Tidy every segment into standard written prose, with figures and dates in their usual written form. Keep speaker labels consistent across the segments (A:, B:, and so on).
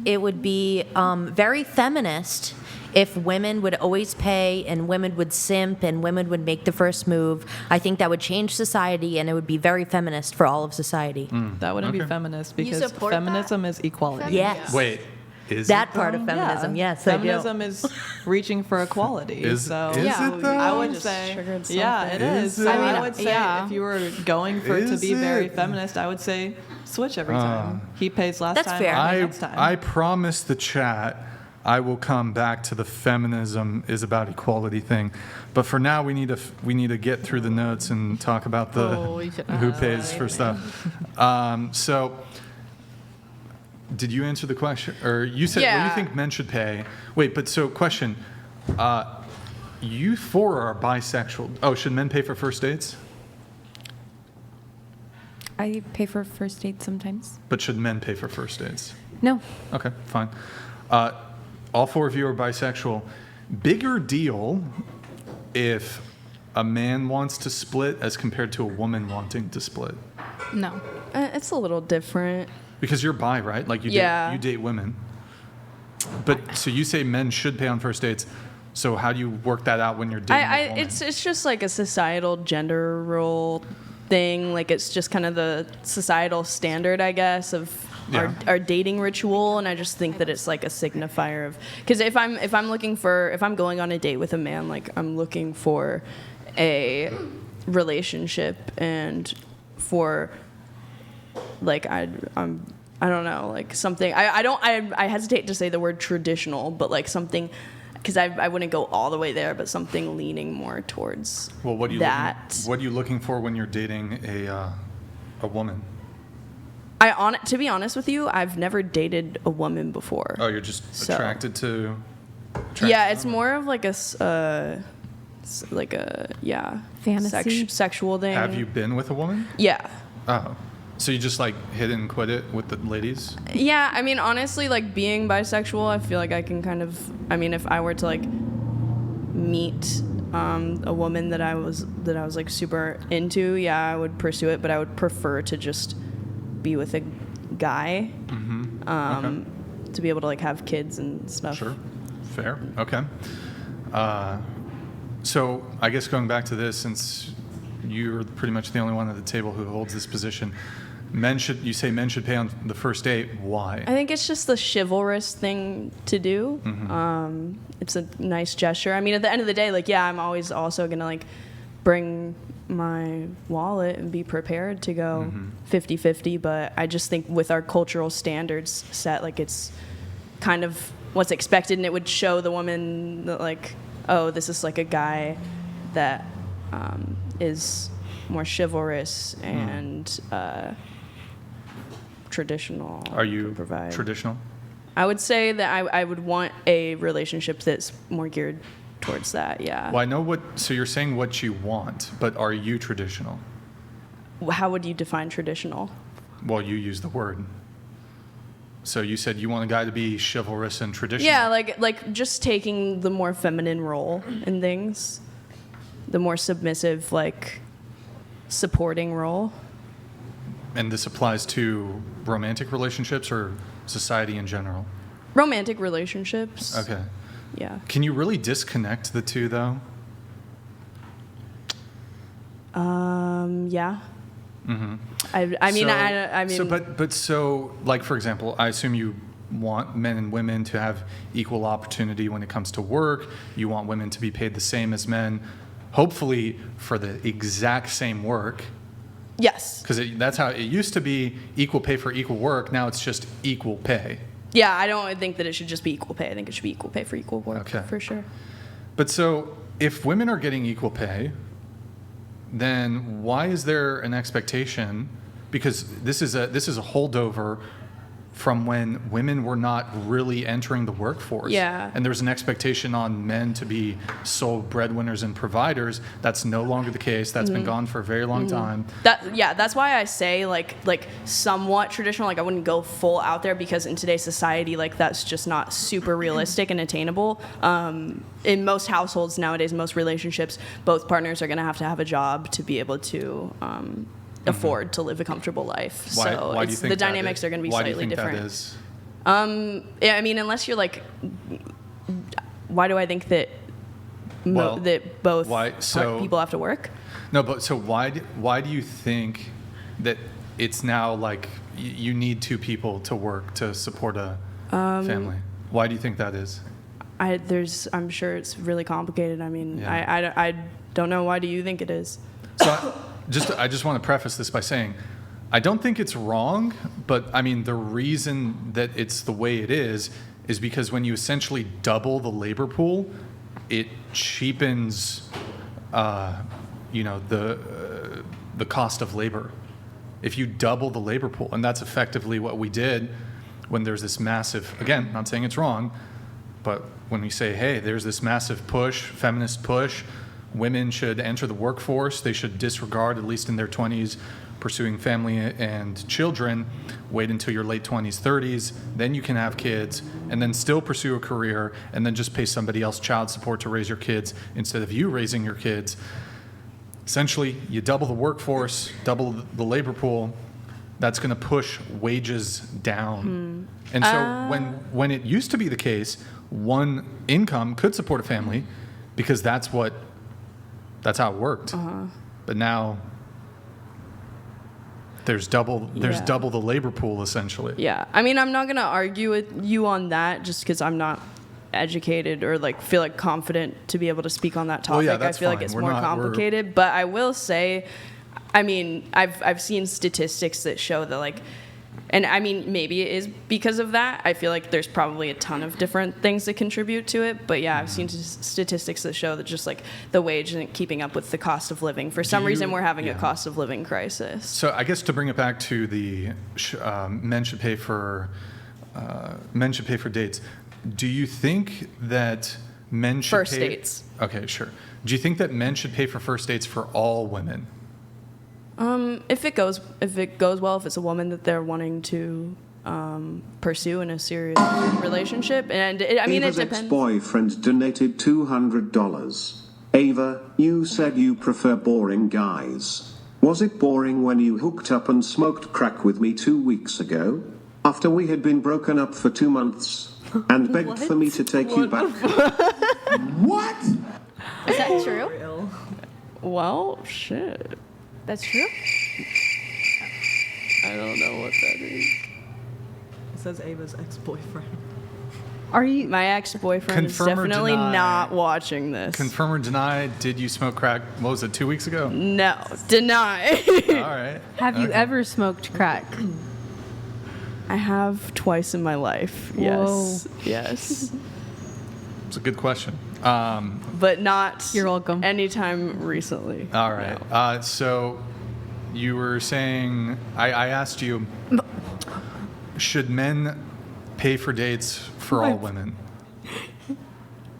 A: it would be very feminist if women would always pay and women would simp and women would make the first move. I think that would change society, and it would be very feminist for all of society.
B: That wouldn't be feminist because
C: support
B: feminism is equality.
A: Yes.
D: Wait, is
A: That
D: it,
A: part
D: though?
A: of feminism, yes,
B: Feminism is reaching for equality.
D: Is
B: so
D: it, though?
B: I would
C: Just
B: say,
C: triggered
B: yeah, it
C: something.
B: is.
D: Is
B: So
D: it?
B: I would say
C: Yeah.
B: if you were going for it to
D: Is
B: be very
D: it?
B: feminist, I would say switch every time. He pays last
A: That's
B: time.
A: fair.
B: I pay
D: I
B: next time.
D: I promise the chat I will come back to the feminism is about equality thing, but for now we need to get through the notes and talk about the
C: we should
D: who
C: not.
D: pays for stuff. So, did you answer the question, or you said what do you
C: Yeah.
D: think men should pay? Wait, but so question, you four are bisexual. Oh, should men pay for first dates?
E: I pay for first dates sometimes.
D: But should men pay for first dates?
E: No.
D: Okay, fine. All four of you are bisexual. Bigger deal if a man wants to split as compared to a woman wanting to split.
C: No.
B: It's a little different.
D: Because you're bi, right? Like
B: Yeah.
D: you date women. But so you say men should pay on first dates. So how do you work that out when you're dating a woman?
B: It's just like a societal gender role thing. Like it's just kind of the societal standard, I guess, of
D: Yeah.
B: our dating ritual. And I just think that it's like a signifier of, because if I'm going on a date with a man, like I'm looking for a relationship and for like I don't know, like something. I hesitate to say the word traditional, but like something, because I wouldn't go all the way there, but something leaning more towards
D: Well, what are you
B: that.
D: what are you looking for when you're dating a woman?
B: To be honest with you, I've never dated a woman before.
D: Oh, you're just
B: So-
D: attracted to.
B: Yeah, it's
D: women.
B: more of like a
E: Fantasy?
B: sexual thing.
D: Have you been with a woman?
B: Yeah.
D: Oh, so you just like hit it and quit it with the ladies?
B: Yeah, I mean, honestly, like being bisexual, I feel like I can kind of. I mean, if I were to like meet a woman that I was like super into, yeah, I would pursue it. But I would prefer to just be with a guy,
D: Okay.
B: to be able to like have kids and stuff.
D: Sure. Fair. Okay. So I guess going back to this, since you're pretty much the only one at the table who holds this position, you say men should pay on the first date. Why?
B: I think it's just the chivalrous thing to do. It's a nice gesture. I mean, at the end of the day, like, yeah, I'm always also gonna like bring my wallet and be prepared to go 50-50, but I just think with our cultural standards set, like it's kind of what's expected, and it would show the woman that like, oh, this is like a guy that is more chivalrous and traditional.
D: Are you
B: to provide.
D: traditional?
B: I would say that I would want a relationship that's more geared towards that, yeah.
D: Well, I know so you're saying what you want, but are you traditional?
B: How would you define traditional?
D: Well, you use the word. So you said you want a guy to be chivalrous and traditional.
B: Yeah, like just taking the more feminine role in things, the more submissive, like supporting role.
D: And this applies to romantic relationships or society in general?
B: Romantic relationships.
D: Okay.
B: Yeah.
D: Can you really disconnect the two, though?
B: Yeah.
D: Mm-hmm.
B: I mean,
D: So, like, for example, I assume you want men and women to have equal opportunity when it comes to work. You want women to be paid the same as men, hopefully for the exact same work.
B: yes.
D: Because that's how it used to be, equal pay for equal work. Now it's just equal pay.
B: Yeah, I don't think that it should just be equal pay. I think it should be equal pay for equal work,
D: Okay.
B: for sure.
D: But so, if women are getting equal pay, then why is there an expectation? Because this is a holdover from when women were not really entering the workforce.
B: Yeah.
D: And there's an expectation on men to be sole breadwinners and providers. That's no longer the case. That's been gone for a very long time.
B: That's why I say like somewhat traditional. Like I wouldn't go full out there because in today's society, like that's just not super realistic and attainable. In most households nowadays, most relationships, both partners are going to have a job to be able to afford to live a comfortable life.
D: Why
B: So
D: do you think
B: the dynamics are going to be
D: why
B: slightly
D: do you think
B: different.
D: That is?
B: Yeah, I mean, unless you're like, why do I think that
D: Well,
B: that both people have to work?
D: No, but so why do you think that it's now like you need two people to work to support a family? Why do you think that is?
B: I'm sure it's really complicated. I mean,
D: Yeah.
B: I don't know. Why do you think it is?
D: So I just want to preface this by saying, I don't think it's wrong, but I mean, the reason that it's the way it is because when you essentially double the labor pool, it cheapens, the cost of labor. If you double the labor pool, and that's effectively what we did when there's this massive, again, not saying it's wrong, but when we say, hey, there's this massive push, feminist push, women should enter the workforce, they should disregard, at least in their 20s, pursuing family and children, wait until your late 20s, 30s, then you can have kids, and then still pursue a career, and then just pay somebody else child support to raise your kids instead of you raising your kids. Essentially, you double the workforce, double the labor pool, that's going to push wages down. And so when it used to be the case, one income could support a family because that's how it worked. But now there's double the labor pool essentially.
B: Yeah, I mean, I'm not gonna argue with you on that just because I'm not educated or like feel like confident to be able to speak on that topic.
D: Well, yeah, that's
B: I feel like
D: fine.
B: it's
D: We're
B: more
D: not-
B: complicated. But I will say, I mean, I've seen statistics that show that like, and I mean, maybe it is because of that. I feel like there's probably a ton of different things that contribute to it. But yeah, I've seen statistics that show that just like the wage isn't keeping up with the cost of living. For some reason, we're having a cost of living crisis.
D: So I guess to bring it back to the men should pay for dates. Do you think that men should
B: First
D: pay?
B: dates.
D: Okay, sure. Do you think that men should pay for first dates for all women?
B: If it goes well, if it's a woman that they're wanting to pursue in a serious relationship, and I mean,
C: Ava's
B: it depends.
C: ex-boyfriend donated $200. Ava, you said you prefer boring guys. Was it boring when you hooked up and smoked crack with me 2 weeks ago? After we had been broken up for 2 months and begged for me to take you back. What?
F: Is that true?
B: Well, shit.
F: That's true?
B: I don't know what that is.
G: It says Ava's ex-boyfriend.
E: Are you?
B: My ex-boyfriend is
D: Confirm or
B: definitely
D: deny?
B: not watching this.
D: Confirm or deny? Did you smoke crack? What was it? 2 weeks ago?
B: No, deny.
D: All right.
E: Have you
D: Okay.
E: ever smoked crack?
B: I have twice in my life. Yes. Yes.
D: It's a good question.
B: But not
E: You're welcome.
B: anytime recently.
D: All right. So you were saying, I asked you, should men pay for dates for all women?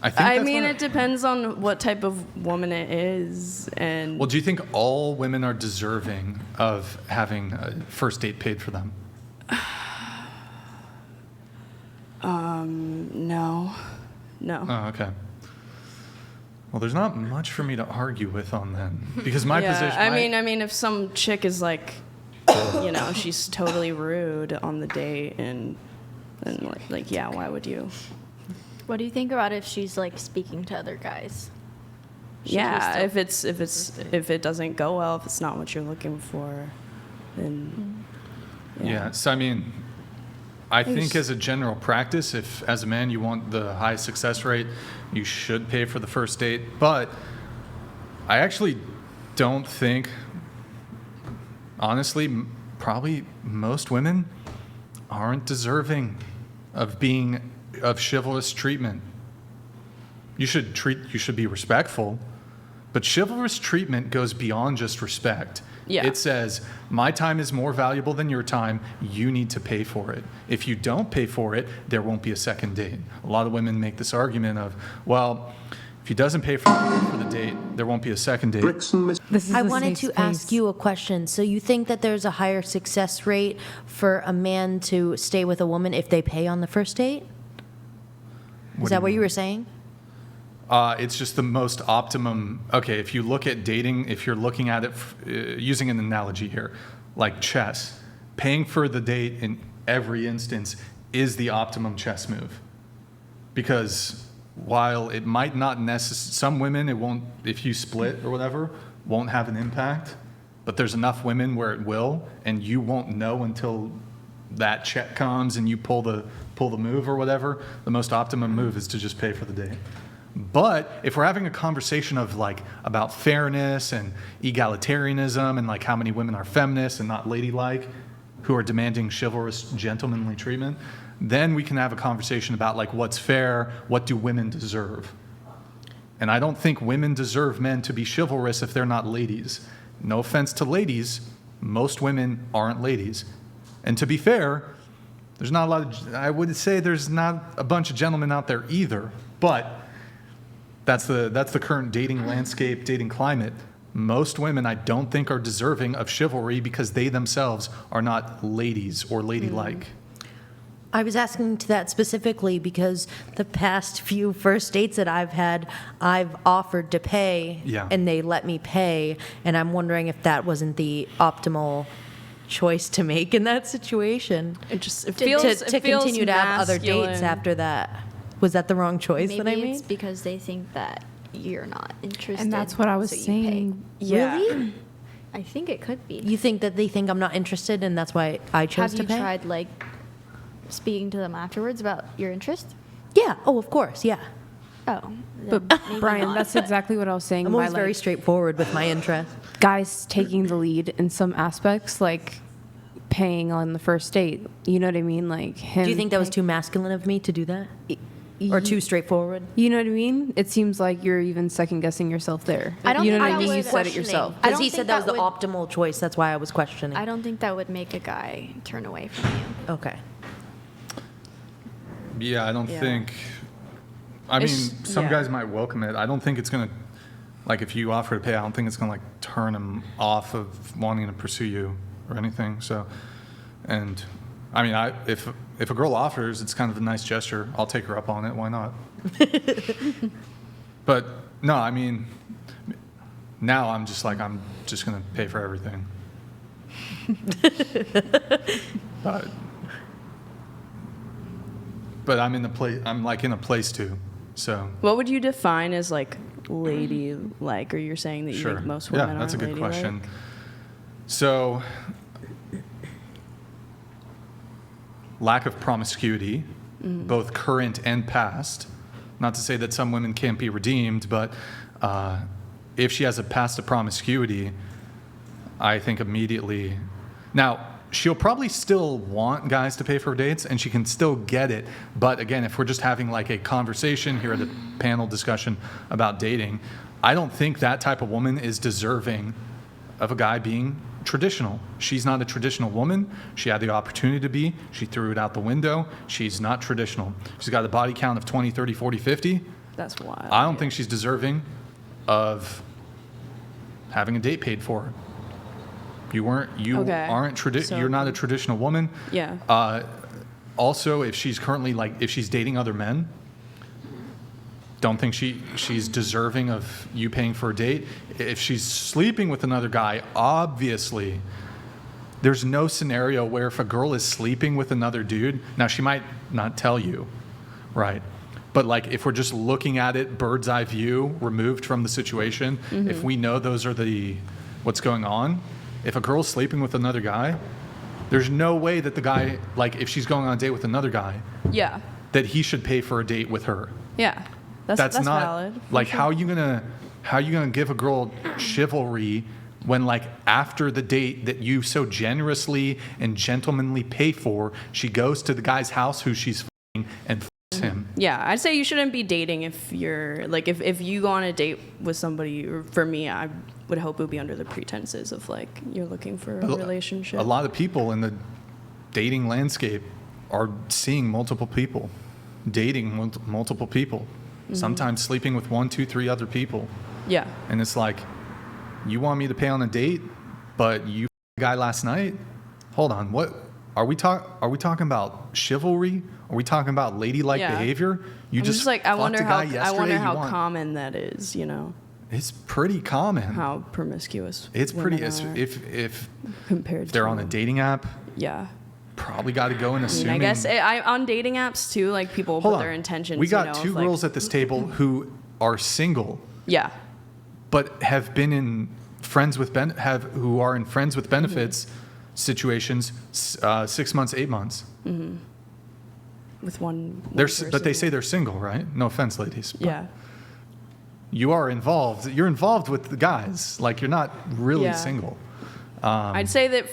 D: I think
B: I
D: that's
B: mean,
D: what
B: it depends on what type of woman it is, and
D: Well, do you think all women are deserving of having a first date paid for them?
B: no.
D: Oh, okay. Well, there's not much for me to argue with on then, because my
B: Yeah,
D: position.
B: I mean, if some chick is like, she's totally rude on the date, and like, yeah, why would you?
F: What do you think about if she's like speaking to other guys? Should we
B: Yeah,
F: still-
B: if it doesn't go well, if it's not what you're looking for, then
D: Yeah. So I mean, I think as a general practice, if as a man you want the highest success rate, you should pay for the first date. But I actually don't think, honestly, probably most women aren't deserving of chivalrous treatment. You should be respectful, but chivalrous treatment goes beyond just respect.
B: Yeah.
D: It says, my time is more valuable than your time. You need to pay for it. If you don't pay for it, there won't be a second date. A lot of women make this argument of, well, if he doesn't pay for the date, there won't be a second date.
C: Bricks and
E: This is
A: I
E: a
A: wanted
E: safe
A: to ask
E: space.
A: you a question. So you think that there's a higher success rate for a man to stay with a woman if they pay on the first date? Is that what you were saying?
D: It's just the most optimum. Okay, if you look at dating, if you're looking at it using an analogy here, like chess, paying for the date in every instance is the optimum chess move. Because while it might not some women, it won't, if you split or whatever, won't have an impact, but there's enough women where it will, and you won't know until that check comes and you pull the move or whatever. The most optimum move is to just pay for the date. But if we're having a conversation of like about fairness and egalitarianism and like how many women are feminists and not ladylike, who are demanding chivalrous, gentlemanly treatment, then we can have a conversation about like what's fair, what do women deserve. And I don't think women deserve men to be chivalrous if they're not ladies. No offense to ladies, most women aren't ladies. And to be fair, there's not a lot of, I would say there's not a bunch of gentlemen out there either, but that's the current dating landscape, dating climate. Most women, I don't think, are deserving of chivalry because they themselves are not ladies or ladylike.
A: I was asking to that specifically because the past few first dates that I've had, I've offered to pay,
D: Yeah.
A: and they let me pay, and I'm wondering if that wasn't the optimal choice to make in that situation.
B: It
A: To
B: feels
A: continue to have other dates
B: masculine.
A: after that. Was that the wrong choice
F: Maybe
A: that I
F: it's
A: made?
F: because they think that you're not interested.
E: And that's what I was
F: so you
E: saying.
B: Yeah.
A: Really?
F: pay. I think it could be.
A: You think that they think I'm not interested and that's why I chose
F: Have
A: to
F: you
A: pay?
F: tried like speaking to them afterwards about your interest?
A: Yeah. Oh, of course. Yeah.
F: Oh,
E: But
F: then maybe
E: Brian,
F: not.
E: that's exactly what I was saying.
A: I'm
E: by,
A: always very
E: like,
A: straightforward with my interest.
E: guys taking the lead in some aspects, like paying on the first date. You know what I mean? Like him.
A: Do you think that was too masculine of me to do that? Or too straightforward?
E: You know what I mean? It seems like you're even second guessing yourself there.
F: I don't
E: you know
F: think
E: what I
F: that
E: mean? You
F: was
E: said it
F: questioning.
E: yourself.
F: I
A: Because
F: don't
A: he said
F: think
A: that was
F: that
A: the
F: would-
A: optimal choice. That's why I was questioning.
F: I don't think that would make a guy turn away from you.
A: Okay.
D: Yeah, I don't
B: Yeah.
D: think. I mean,
B: It's-
D: some
B: yeah.
D: guys might welcome it. I don't think it's gonna, like, if you offer to pay, I don't think it's gonna like turn them off of wanting to pursue you or anything. So, and I mean, if a girl offers, it's kind of a nice gesture. I'll take her up on it. Why not? But no, I mean, now I'm just gonna pay for everything. But I'm in the place. I'm like in a place to. So
B: What would you define as like ladylike? Or you're saying that you
D: sure.
B: think most women
D: Yeah, that's a
B: aren't
D: good
B: ladylike?
D: question. So, lack of promiscuity, both current and past. Not to say that some women can't be redeemed, but if she has a past of promiscuity, I think immediately. Now, she'll probably still want guys to pay for dates, and she can still get it. But again, if we're just having like a conversation here at a panel discussion about dating, I don't think that type of woman is deserving of a guy being traditional. She's not a traditional woman. She had the opportunity to be. She threw it out the window. She's not traditional. She's got a body count of 20, 30, 40, 50.
B: That's wild.
D: I don't think she's deserving of having a date paid for. You
B: Okay.
D: aren't
B: So-
D: you're not a traditional woman.
B: Yeah.
D: Also, if she's currently if she's dating other men, don't think she's deserving of you paying for a date. If she's sleeping with another guy, obviously, there's no scenario where if a girl is sleeping with another dude, now she might not tell you, right? But like if we're just looking at it bird's eye view, removed from the situation, if we know those are what's going on, if a girl's sleeping with another guy, there's no way that the guy, like if she's going on a date with another guy,
B: Yeah.
D: that he should pay for a date with her.
B: Yeah. That's
D: not
B: valid.
D: like how you gonna give a girl chivalry when like after the date that you so generously and gentlemanly pay for, she goes to the guy's house who she's f***ing and f***s him.
B: Yeah, I'd say you shouldn't be dating if you're like if you go on a date with somebody. Or for me, I would hope it would be under the pretenses of like you're looking for a relationship.
D: A lot of people in the dating landscape are seeing multiple people, dating multiple people, sometimes sleeping with 1, 2, 3 other people.
B: Yeah.
D: And it's like, you want me to pay on a date, but you f***ed a guy last night? Hold on, what are we talking about chivalry? Are we talking about ladylike
B: Yeah.
D: behavior? You
B: I'm
D: just
B: like I
D: fucked
B: wonder
D: a
B: how
D: guy yesterday,
B: I wonder
D: you
B: how
D: want-
B: common that is. You know
D: It's pretty common.
B: how promiscuous.
D: It's pretty.
B: women
D: It's,
B: are
D: if
B: compared.
D: they're
B: to,
D: on a dating app,
B: Yeah.
D: probably got to go in
B: I mean,
D: assuming.
B: I guess on dating apps too, like people
D: Hold
B: put
D: on.
B: their intentions.
D: We got
B: you know,
D: two
B: of, like,
D: girls at this table who are single,
B: Yeah.
D: but have been in who are in friends with benefits situations 6 months, 8 months.
B: With one
D: But
B: person.
D: they say they're single, right? No offense, ladies. but
B: Yeah.
D: You are involved. You're involved with the guys. Like, you're not really
B: Yeah.
D: single.
B: I'd say that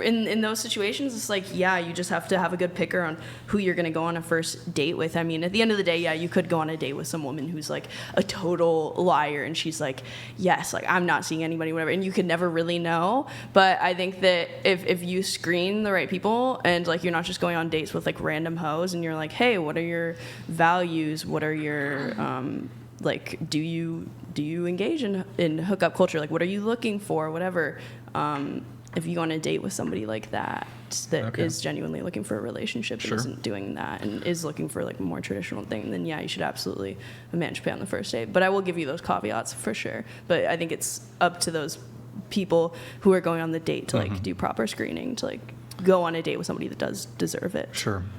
B: in those situations, it's like, yeah, you just have to have a good picker on who you're going to go on a first date with. I mean, at the end of the day, yeah, you could go on a date with some woman who's like a total liar and she's like, yes, like I'm not seeing anybody, whatever. And you could never really know. But I think that if you screen the right people and like you're not just going on dates with like random hoes and you're like, hey, what are your values? What are your like, do you engage in hookup culture? Like, what are you looking for? Whatever. If you go on a date with somebody like that
D: Okay.
B: is genuinely looking for a relationship
D: Sure.
B: and isn't doing that and is looking for like a more traditional thing, then yeah, you should absolutely a man should pay on the first date. But I will give you those caveats for sure. But I think it's up to those people who are going on the date to like do proper screening to like go on a date with somebody that does deserve it.
D: Sure.